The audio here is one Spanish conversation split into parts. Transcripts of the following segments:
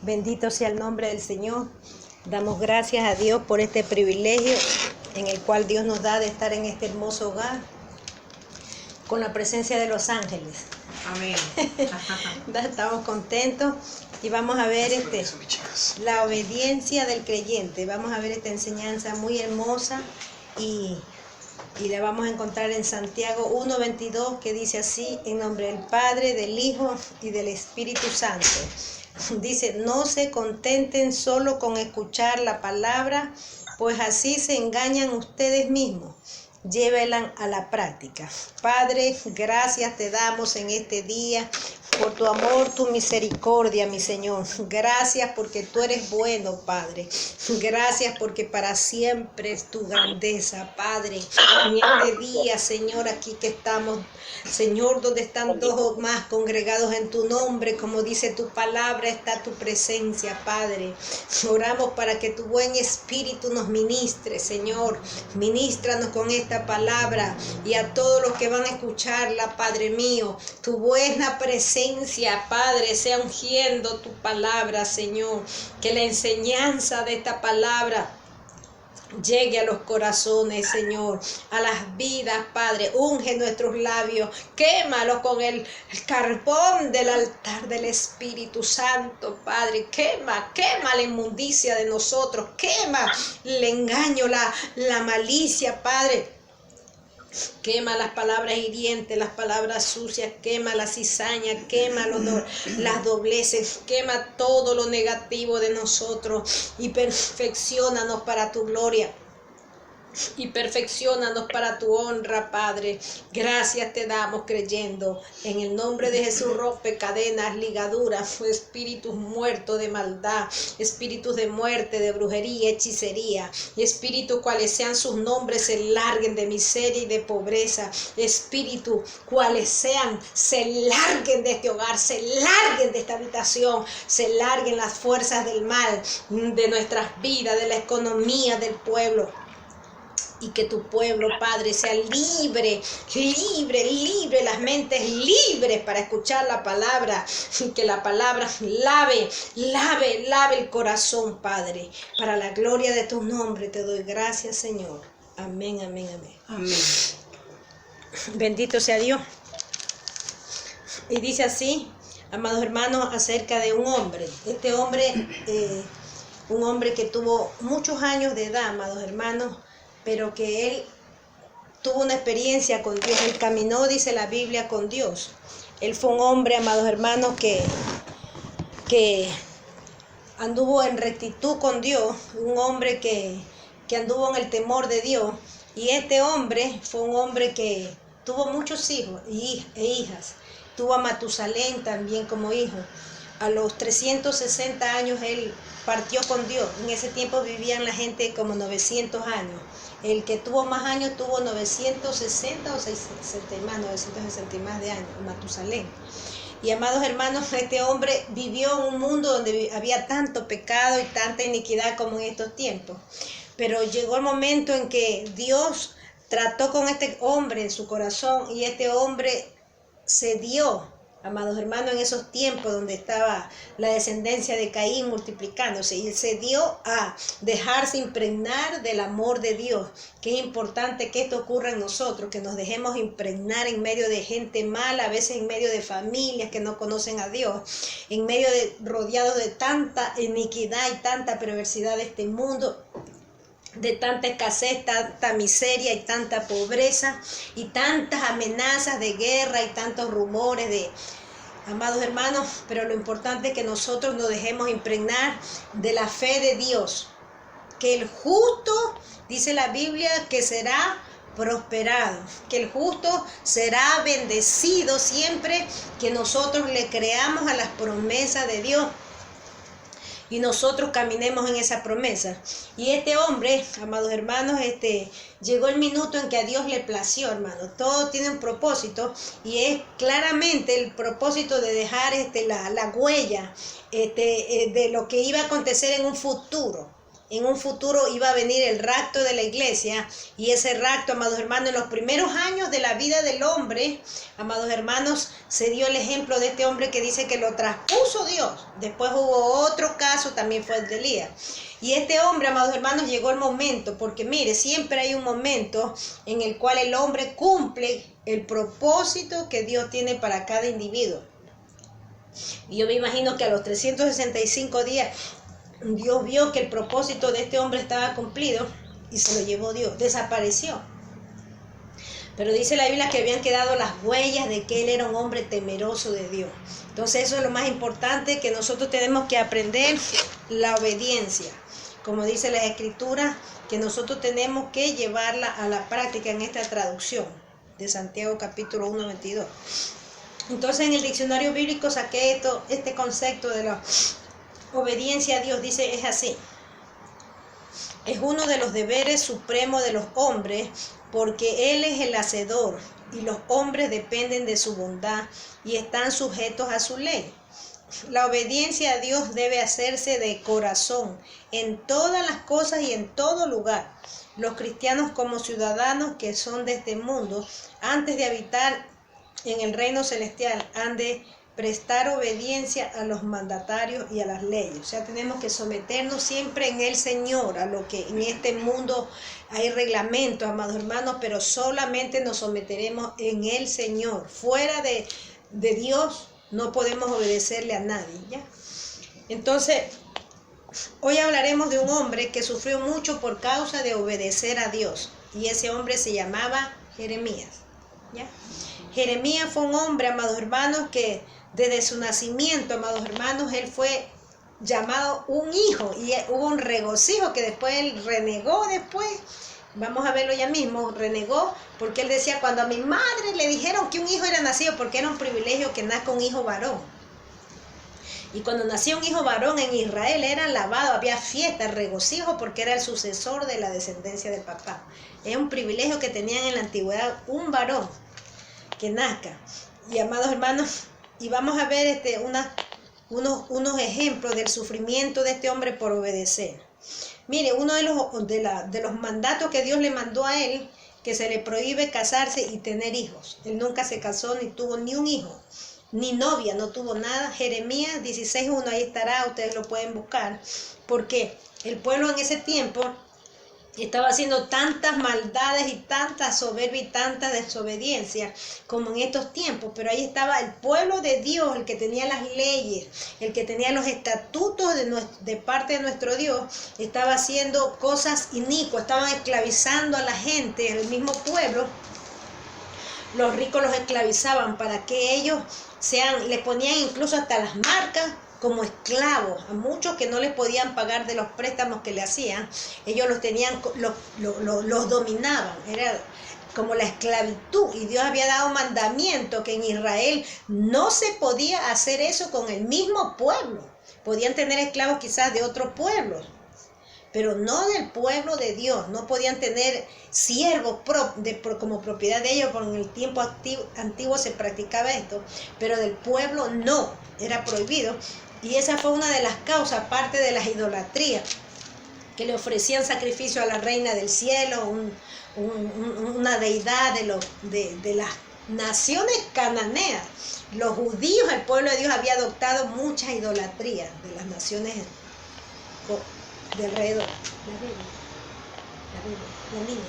Bendito sea el nombre del Señor. Damos gracias a Dios por este privilegio en el cual Dios nos da de estar en este hermoso hogar con la presencia de los ángeles. Amén. Estamos contentos y vamos a ver la obediencia del creyente. Vamos a ver esta enseñanza muy hermosa y la vamos a encontrar en Santiago 1:22, que dice así: en nombre del Padre, del Hijo y del Espíritu Santo. Dice: no se contenten solo con escuchar la palabra, pues así se engañan ustedes mismos. Llévenla a la práctica. Padre, gracias te damos en este día por tu amor, tu misericordia, mi Señor. Gracias porque tú eres bueno, Padre. Gracias porque para siempre es tu grandeza, Padre. En este día, Señor, aquí que estamos, Señor, donde están dos o más congregados en tu nombre, como dice tu palabra, está tu presencia, Padre. Oramos para que tu buen espíritu nos ministre, Señor. Ministranos con esta palabra y a todos los que van a escucharla, Padre mío. Tu buena presencia, Padre, sea ungiendo tu palabra, Señor. Que la enseñanza de esta palabra llegue a los corazones, Señor, a las vidas, Padre. Unge nuestros labios, quémalos con el carbón del altar del Espíritu Santo, Padre. Quema la inmundicia de nosotros, quema el engaño, la malicia, Padre. Quema las palabras hirientes, las palabras sucias, quema la cizaña, quema las dobleces, quema todo lo negativo de nosotros y perfecciónanos para tu gloria. Y perfecciónanos para tu honra, Padre. Gracias te damos creyendo. En el nombre de Jesús rompe cadenas, ligaduras, espíritus muertos de maldad, espíritus de muerte, de brujería, hechicería, espíritus cuales sean sus nombres se larguen de miseria y de pobreza, espíritus cuales sean se larguen de este hogar, se larguen de esta habitación, se larguen las fuerzas del mal de nuestras vidas, de la economía del pueblo. Y que tu pueblo, Padre, sea libre, las mentes libres para escuchar la palabra. Y que la palabra lave el corazón, Padre. Para la gloria de tu nombre te doy gracias, Señor. Amén, amén, amén. Amén. Bendito sea Dios. Y dice así, amados hermanos, acerca de un hombre. Este hombre, un hombre que tuvo muchos años de edad, amados hermanos, pero que él tuvo una experiencia con Dios. Él caminó, dice la Biblia, con Dios. Él fue un hombre, amados hermanos, que anduvo en rectitud con Dios, un hombre que anduvo en el temor de Dios. Y este hombre fue un hombre que tuvo muchos hijos e hijas. Tuvo a Matusalén también como hijo. A los 360 años él partió con Dios. En ese tiempo vivían la gente como 900 años. El que tuvo más años tuvo 960 o 960 más de años, Matusalén. Y amados hermanos, este hombre vivió en un mundo donde había tanto pecado y tanta iniquidad como en estos tiempos. Pero llegó el momento en que Dios trató con este hombre en su corazón y este hombre se dio, amados hermanos, en esos tiempos donde estaba la descendencia de Caín multiplicándose, y se dio a dejarse impregnar del amor de Dios. Qué importante que esto ocurra en nosotros, que nos dejemos impregnar en medio de gente mala, a veces en medio de familias que no conocen a Dios, en medio de rodeados de tanta iniquidad y tanta perversidad de este mundo, de tanta escasez, tanta miseria y tanta pobreza y tantas amenazas de guerra y tantos rumores de... Amados hermanos, pero lo importante es que nosotros nos dejemos impregnar de la fe de Dios, que el justo, dice la Biblia, que será prosperado, que el justo será bendecido siempre que nosotros le creamos a las promesas de Dios y nosotros caminemos en esa promesa. Y este hombre, amados hermanos, llegó el minuto en que a Dios le plació, hermano. Todo tiene un propósito y es claramente el propósito de dejar la huella de lo que iba a acontecer en un futuro. en un futuro iba a venir el rapto de la iglesia, y ese rapto, amados hermanos, en los primeros años de la vida del hombre, amados hermanos, se dio el ejemplo de este hombre que dice que lo traspuso Dios. Después hubo otro caso, también fue el de Elías. Y este hombre, amados hermanos, llegó el momento, porque mire, siempre hay un momento en el cual el hombre cumple el propósito que Dios tiene para cada individuo. Y yo me imagino que a los 365 días, Dios vio que el propósito de este hombre estaba cumplido y se lo llevó Dios, desapareció. Pero dice la Biblia que habían quedado las huellas de que él era un hombre temeroso de Dios. Entonces eso es lo más importante, que nosotros tenemos que aprender, la obediencia. Como dice la Escritura, que nosotros tenemos que llevarla a la práctica en esta traducción de Santiago capítulo 1, 22. Entonces en el diccionario bíblico saqué este concepto de la obediencia a Dios. Dice, es así: es uno de los deberes supremos de los hombres, porque Él es el hacedor y los hombres dependen de su bondad y están sujetos a su ley. La obediencia a Dios debe hacerse de corazón en todas las cosas y en todo lugar. Los cristianos, como ciudadanos que son de este mundo, antes de habitar en el reino celestial, han de prestar obediencia a los mandatarios y a las leyes. O sea, tenemos que someternos siempre en el Señor, a lo que en este mundo hay reglamentos, amados hermanos, pero solamente nos someteremos en el Señor. Fuera de Dios no podemos obedecerle a nadie, ¿ya? Entonces, hoy hablaremos de un hombre que sufrió mucho por causa de obedecer a Dios, y ese hombre se llamaba Jeremías, ¿ya? Jeremías fue un hombre, amados hermanos, que desde su nacimiento, amados hermanos, él fue llamado un hijo, y hubo un regocijo que después él renegó después. Vamos a verlo ya mismo, renegó, porque él decía, cuando a mi madre le dijeron que un hijo era nacido, porque era un privilegio que nazca un hijo varón. Y cuando nació un hijo varón en Israel era alabado, había fiesta, regocijo, porque era el sucesor de la descendencia del papá. Es un privilegio que tenían en la antigüedad un varón que nazca. Y amados hermanos, y vamos a ver unos ejemplos del sufrimiento de este hombre por obedecer. Mire, uno de los mandatos que Dios le mandó a él, que se le prohíbe casarse y tener hijos. Él nunca se casó ni tuvo ni un hijo, ni novia, no tuvo nada. Jeremías 16:1, ahí estará, ustedes lo pueden buscar, porque el pueblo en ese tiempo estaba haciendo tantas maldades y tanta soberbia y tanta desobediencia como en estos tiempos, pero ahí estaba el pueblo de Dios, el que tenía las leyes, el que tenía los estatutos de parte de nuestro Dios, estaba haciendo cosas inicuas, estaban esclavizando a la gente, el mismo pueblo. Los ricos los esclavizaban para que ellos le ponían incluso hasta las marcas como esclavos, a muchos que no les podían pagar de los préstamos que le hacían. Ellos los tenían, los dominaban, era como la esclavitud, y Dios había dado mandamiento que en Israel no se podía hacer eso con el mismo pueblo. Podían tener esclavos quizás de otros pueblos, pero no del pueblo de Dios. No podían tener siervos como propiedad de ellos, porque en el tiempo antiguo se practicaba esto, pero del pueblo no, era prohibido. Y esa fue una de las causas, aparte de las idolatrías, que le ofrecían sacrificio a la reina del cielo, una deidad de las naciones cananeas. Los judíos, el pueblo de Dios, había adoptado muchas idolatrías de las naciones de alrededor. La niña.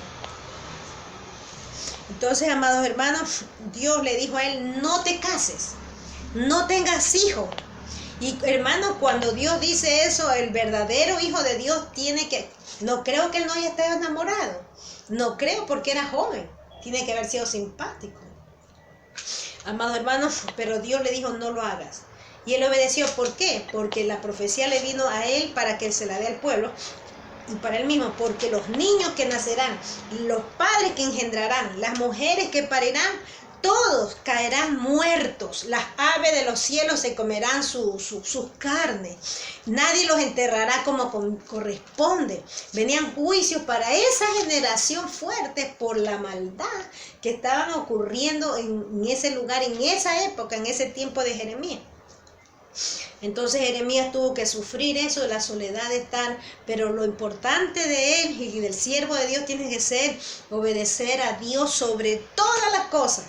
Entonces, amados hermanos, Dios le dijo a él, no te cases, no tengas hijos. Y hermanos, cuando Dios dice eso, el verdadero hijo de Dios tiene que... No creo que él no haya estado enamorado. No creo, porque era joven. Tiene que haber sido simpático. Amados hermanos, pero Dios le dijo, no lo hagas. Y él obedeció. ¿Por qué? Porque la profecía le vino a él para que él se la dé al pueblo. Y para él mismo, porque los niños que nacerán, los padres que engendrarán, las mujeres que parirán, todos caerán muertos. Las aves de los cielos se comerán sus carnes. Nadie los enterrará como corresponde. Venían juicios para esa generación fuerte por la maldad que estaban ocurriendo en ese lugar, en esa época, en ese tiempo de Jeremías. Entonces Jeremías tuvo que sufrir eso, la soledad de estar, pero lo importante de él y del siervo de Dios tiene que ser obedecer a Dios sobre todas las cosas.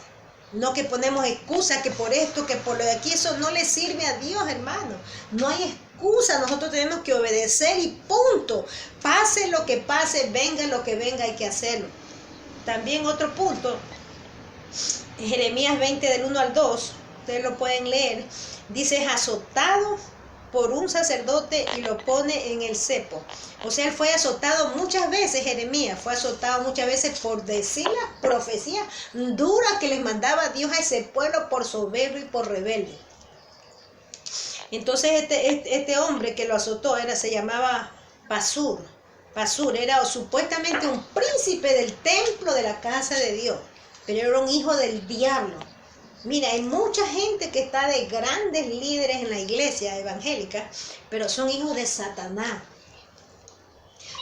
No que ponemos excusas, que por esto, que por lo de aquí, eso no le sirve a Dios, hermano. No hay excusa, nosotros tenemos que obedecer y punto. Pase lo que pase, venga lo que venga, hay que hacerlo. También otro punto, Jeremías 20 del 1 al 2, ustedes lo pueden leer, dice: es azotado por un sacerdote y lo pone en el cepo. O sea, él fue azotado muchas veces, Jeremías fue azotado muchas veces por decir las profecías duras que les mandaba Dios a ese pueblo por soberbio y por rebelde. Entonces este hombre que lo azotó se llamaba Pasur. Pasur era supuestamente un príncipe del templo de la casa de Dios, pero era un hijo del diablo. Mira, hay mucha gente que está de grandes líderes en la iglesia evangélica, pero son hijos de Satanás.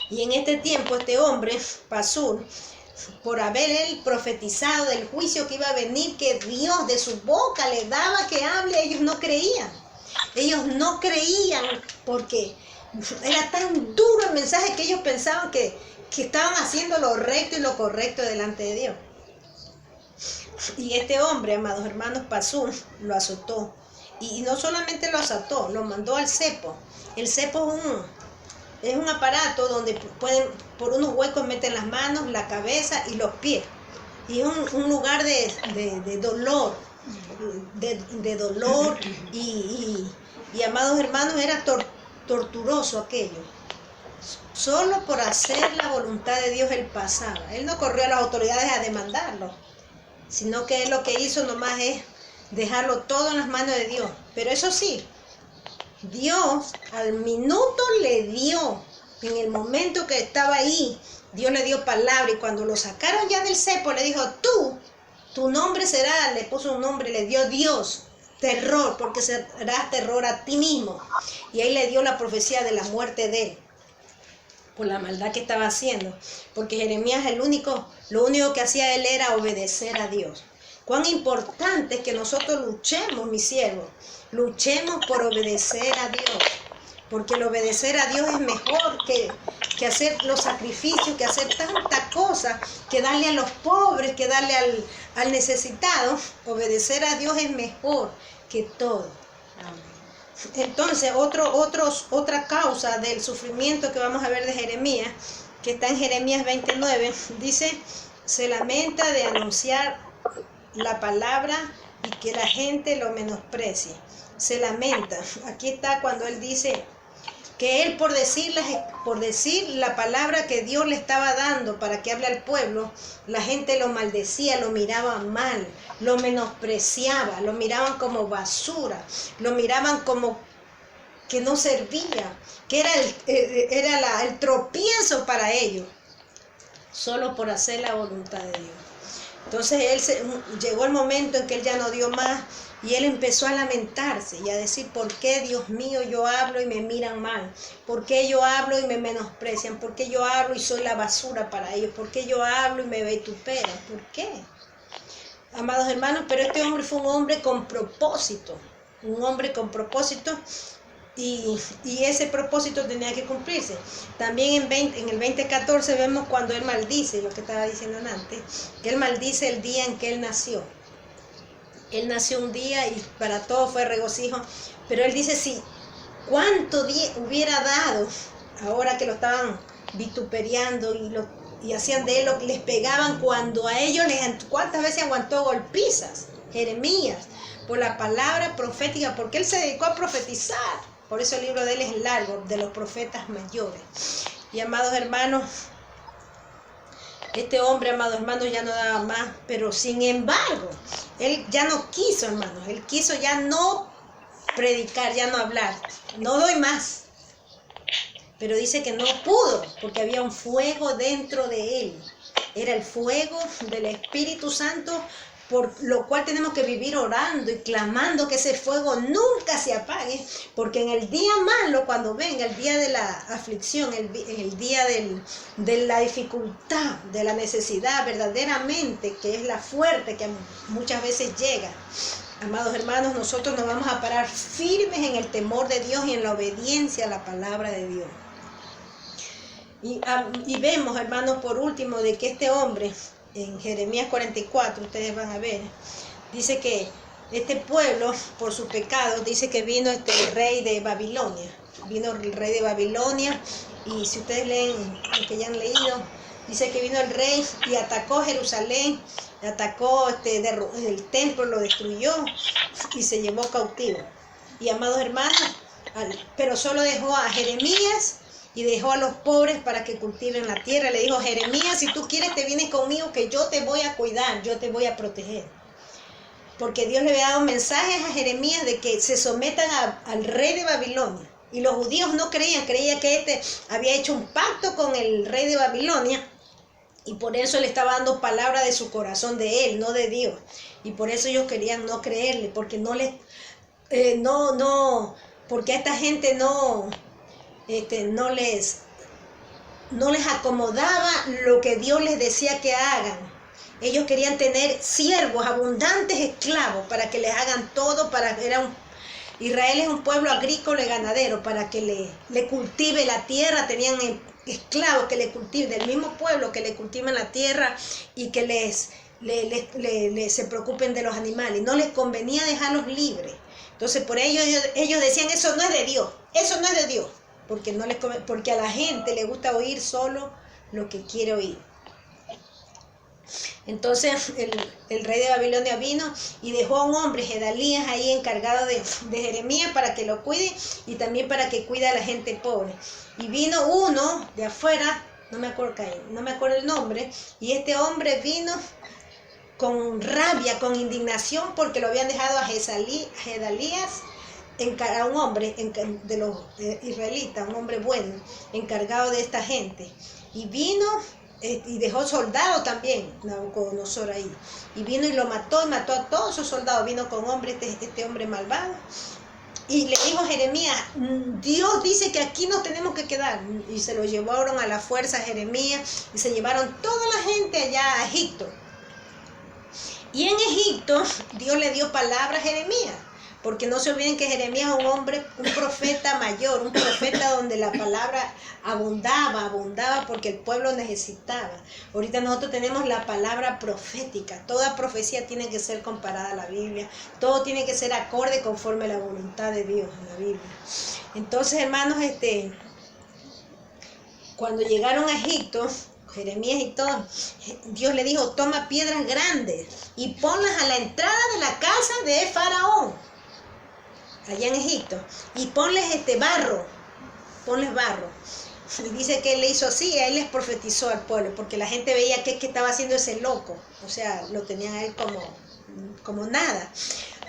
Y en este tiempo este hombre, Pasur, por haber él profetizado del juicio que iba a venir, que Dios de su boca le daba que hable, ellos no creían. Ellos no creían porque era tan duro el mensaje que ellos pensaban que estaban haciendo lo recto y lo correcto delante de Dios. Y este hombre, amados hermanos, Pasur, lo azotó. Y no solamente lo azotó, lo mandó al cepo. El cepo es un aparato donde pueden, por unos huecos meten las manos, la cabeza y los pies. Y es un lugar de dolor, de dolor y amados hermanos, era torturoso aquello. Solo por hacer la voluntad de Dios él pasaba. Él no corrió a las autoridades a demandarlo, sino que él lo que hizo nomás es dejarlo todo en las manos de Dios. Pero eso sí, Dios al minuto le dio, en el momento que estaba ahí, Dios le dio palabra, y cuando lo sacaron ya del cepo le dijo: tu nombre será, le puso un nombre, le dio Dios, terror, porque serás terror a ti mismo. Y ahí le dio la profecía de la muerte de él, por la maldad que estaba haciendo, porque Jeremías lo único que hacía él era obedecer a Dios. Cuán importante es que nosotros luchemos, mis siervos, luchemos por obedecer a Dios, porque el obedecer a Dios es mejor que hacer los sacrificios, que hacer tantas cosas, que darle a los pobres, que darle al necesitado. Obedecer a Dios es mejor que todo. Entonces, otra causa del sufrimiento que vamos a ver de Jeremías, que está en Jeremías 29, dice: se lamenta de anunciar la palabra y que la gente lo menosprecie. Se lamenta. Aquí está cuando él dice que él por decir la palabra que Dios le estaba dando para que hable al pueblo, la gente lo maldecía, lo miraba mal, lo menospreciaba, lo miraban como basura, lo miraban como que no servía, que era el tropiezo para ellos, solo por hacer la voluntad de Dios. Entonces llegó el momento en que él ya no dio más, y él empezó a lamentarse y a decir: ¿por qué, Dios mío, yo hablo y me miran mal? ¿Por qué yo hablo y me menosprecian? ¿Por qué yo hablo y soy la basura para ellos? ¿Por qué yo hablo y me vituperan? ¿Por qué? Amados hermanos, pero este hombre fue un hombre con propósito, y ese propósito tenía que cumplirse. También en el 20:14 vemos cuando él maldice, lo que estaba diciendo antes, que él maldice el día en que él nació. Él nació un día y para todos fue regocijo, pero él dice: si cuánto hubiera dado ahora que lo estaban vituperiando y hacían de él lo que les pegaban, cuando a ellos cuántas veces aguantó golpizas Jeremías por la palabra profética, porque él se dedicó a profetizar. Por eso el libro de él es largo, de los profetas mayores. Y amados hermanos, este hombre, amados hermanos, ya no daba más, pero sin embargo, él ya no quiso, hermanos, él quiso ya no predicar, ya no hablar, no doy más. Pero dice que no pudo, porque había un fuego dentro de él. Era el fuego del Espíritu Santo, por lo cual tenemos que vivir orando y clamando que ese fuego nunca se apague, porque en el día malo, cuando venga el día de la aflicción, el día de la dificultad, de la necesidad verdaderamente, que es la fuerte que muchas veces llega, amados hermanos, nosotros nos vamos a parar firmes en el temor de Dios y en la obediencia a la palabra de Dios. Y vemos, hermanos, por último, de que este hombre, en Jeremías 44, ustedes van a ver, dice que este pueblo, por su pecado, dice que vino el rey de Babilonia. Vino el rey de Babilonia, y si ustedes leen, lo que ya han leído, dice que vino el rey y atacó Jerusalén, atacó el templo, lo destruyó y se llevó cautivo. Y amados hermanos, pero solo dejó a Jeremías y dejó a los pobres para que cultiven la tierra. Le dijo: Jeremías, si tú quieres te vienes conmigo, que yo te voy a cuidar, yo te voy a proteger. Porque Dios le había dado mensajes a Jeremías de que se sometan al rey de Babilonia. Y los judíos no creían que había hecho un pacto con el rey de Babilonia, y por eso le estaba dando palabra de su corazón, de él, no de Dios. Y por eso ellos querían no creerle, porque porque a esta gente no les acomodaba lo que Dios les decía que hagan. Ellos querían tener siervos, abundantes esclavos, para que les hagan todo. Israel es un pueblo agrícola y ganadero, para que le cultive la tierra. Tenían esclavos que le cultiven, del mismo pueblo, que le cultiven la tierra y que se preocupen de los animales. No les convenía dejarlos libres. Entonces por ello ellos decían: eso no es de Dios, eso no es de Dios, porque a la gente le gusta oír solo lo que quiere oír. Entonces el rey de Babilonia vino y dejó a un hombre, Gedalías, ahí encargado de Jeremías, para que lo cuide y también para que cuide a la gente pobre. Y vino uno de afuera, no me acuerdo el nombre, y este hombre vino con rabia, con indignación, porque lo habían dejado a Gedalías, a un hombre de los israelitas, un hombre bueno, encargado de esta gente. Y vino y dejó soldados también, Nabucodonosor ahí. Y vino y lo mató, y mató a todos sus soldados. Vino con este hombre malvado. Y le dijo a Jeremías: Dios dice que aquí nos tenemos que quedar. Y se lo llevaron a la fuerza a Jeremías, y se llevaron toda la gente allá a Egipto. Y en Egipto Dios le dio palabra a Jeremías. Porque no se olviden que Jeremías es un profeta mayor, un profeta donde la palabra abundaba porque el pueblo necesitaba. Ahorita nosotros tenemos la palabra profética. Toda profecía tiene que ser comparada a la Biblia. Todo tiene que ser acorde conforme a la voluntad de Dios en la Biblia. Entonces, hermanos, cuando llegaron a Egipto, Jeremías y todo, Dios le dijo: toma piedras grandes y ponlas a la entrada de la casa de Faraón, allá en Egipto, y ponles barro. Y dice que él le hizo así, y a él les profetizó al pueblo, porque la gente veía que estaba haciendo ese loco, o sea, lo tenían a él como nada.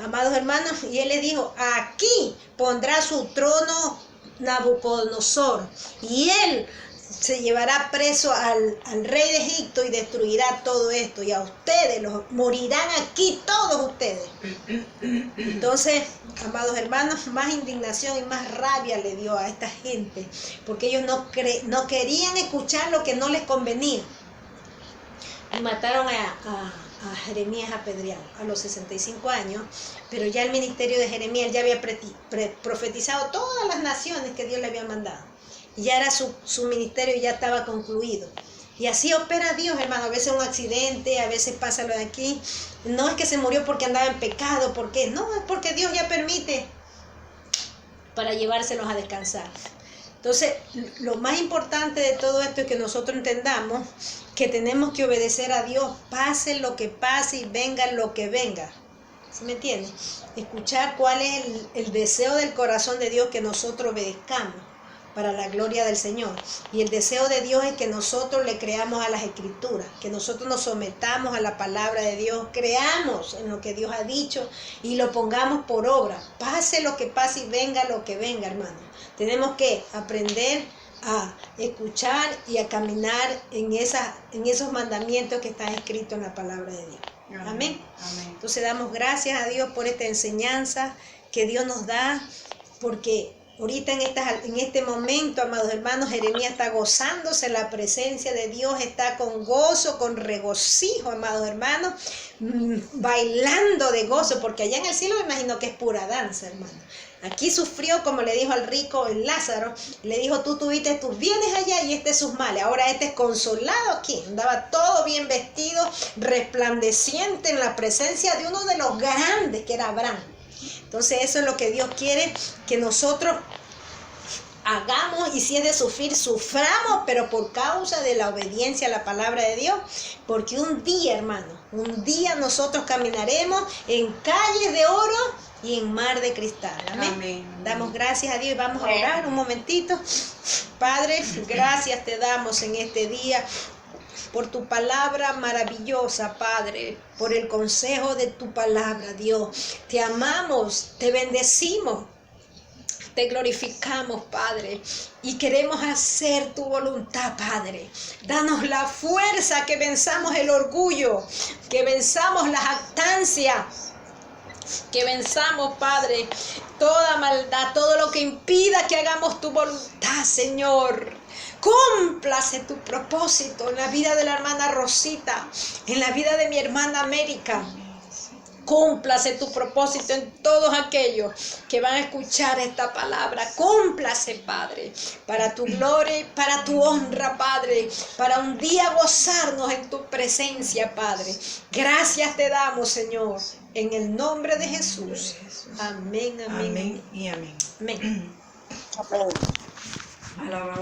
Amados hermanos, y él le dijo: aquí pondrá su trono Nabucodonosor, y él se llevará preso al rey de Egipto y destruirá todo esto, y a ustedes morirán aquí todos ustedes. Entonces, amados hermanos, más indignación y más rabia le dio a esta gente, porque ellos no querían escuchar lo que no les convenía. Y mataron a Jeremías apedreado a los 65 años, pero ya el ministerio de Jeremías ya había profetizado todas las naciones que Dios le había mandado. Y ya era su ministerio, ya estaba concluido. Y así opera Dios, hermano. A veces un accidente, a veces pasa lo de aquí. No es que se murió porque andaba en pecado, porque no, es porque Dios ya permite para llevárselos a descansar. Entonces, lo más importante de todo esto es que nosotros entendamos que tenemos que obedecer a Dios, pase lo que pase y venga lo que venga. ¿Sí me entiendes? Escuchar cuál es el deseo del corazón de Dios, que nosotros obedezcamos para la gloria del Señor. Y el deseo de Dios es que nosotros le creamos a las Escrituras, que nosotros nos sometamos a la palabra de Dios, creamos en lo que Dios ha dicho y lo pongamos por obra. Pase lo que pase y venga lo que venga, hermano. Tenemos que aprender a escuchar y a caminar en esos mandamientos que están escritos en la palabra de Dios. Amén. Amén. Entonces damos gracias a Dios por esta enseñanza que Dios nos da, porque Ahorita en este momento, amados hermanos, Jeremías está gozándose en la presencia de Dios, está con gozo, con regocijo, amados hermanos, bailando de gozo, porque allá en el cielo me imagino que es pura danza, hermano. Aquí sufrió, como le dijo al rico el Lázaro, le dijo, tú tuviste tus bienes allá y sus males. Ahora es consolado aquí, andaba todo bien vestido, resplandeciente en la presencia de uno de los grandes, que era Abraham. Entonces eso es lo que Dios quiere que nosotros hagamos, y si es de sufrir, suframos, pero por causa de la obediencia a la palabra de Dios, porque un día, hermano, un día nosotros caminaremos en calles de oro y en mar de cristal. Amén. Amén. Damos gracias a Dios y vamos a orar un momentito. Padre, gracias te damos en este día por tu palabra maravillosa, Padre, por el consejo de tu palabra, Dios. Te amamos, te bendecimos, te glorificamos, Padre, y queremos hacer tu voluntad, Padre. Danos la fuerza, que venzamos el orgullo, que venzamos la jactancia, que venzamos, Padre, toda maldad, todo lo que impida que hagamos tu voluntad, Señor. Cúmplase tu propósito en la vida de la hermana Rosita, en la vida de mi hermana América. Cúmplase tu propósito en todos aquellos que van a escuchar esta palabra. Cúmplase, Padre, para tu gloria y para tu honra, Padre, para un día gozarnos en tu presencia, Padre. Gracias te damos, Señor, en el nombre de Jesús. Amén, amén. Amén y amén. Amén. Alabado.